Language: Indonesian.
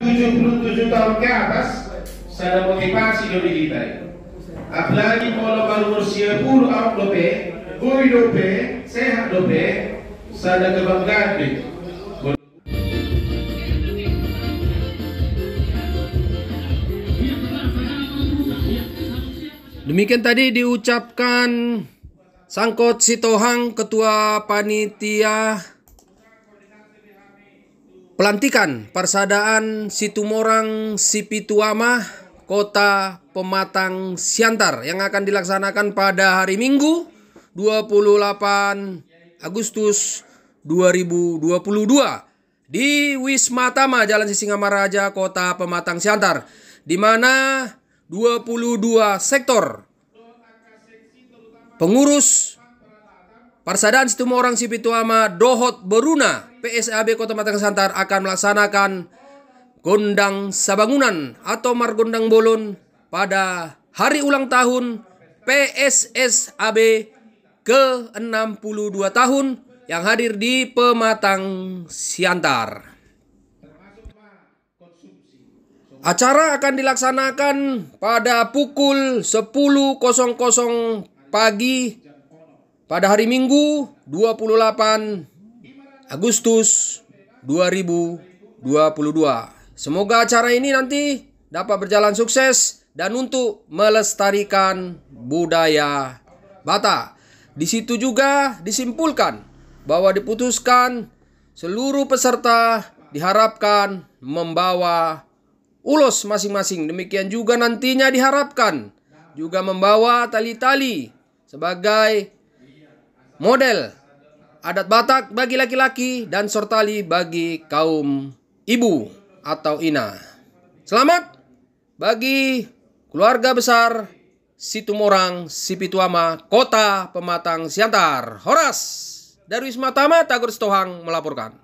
77 tahun ke atas sana motivasi diri kita. Apalagi kalau baru usia 10 tahun lebih, lebih, sehat lebih, sana kebanggaan deh. Demikian tadi diucapkan Sangkot Sitohang, Ketua Panitia Pelantikan Parsadaan Situmorang Sipituama Kota Pematang Siantar yang akan dilaksanakan pada hari Minggu 28 Agustus 2022 di Wisma Tama Jalan Sisingamaraja Kota Pematang Siantar, di mana 22 sektor pengurus Parsadaan Situmorang Sipituama Dohot Beruna PSAB Kota Pematang Siantar akan melaksanakan Gondang Sabangunan atau Margondang Bolon pada hari ulang tahun PSSAB ke-62 tahun yang hadir di Pematang Siantar. Acara akan dilaksanakan pada pukul 10.00 pagi pada hari Minggu 28 Agustus 2022. Semoga acara ini nanti dapat berjalan sukses dan untuk melestarikan budaya Batak. Di situ juga disimpulkan bahwa diputuskan seluruh peserta diharapkan membawa ulos masing-masing. Demikian juga nantinya diharapkan juga membawa tali-tali sebagai model adat Batak bagi laki-laki dan sortali bagi kaum ibu atau ina. Selamat bagi keluarga besar Situmorang Sipituama Kota Pematang Siantar. Horas dari Wisma Tama, Tagor Sitohang melaporkan.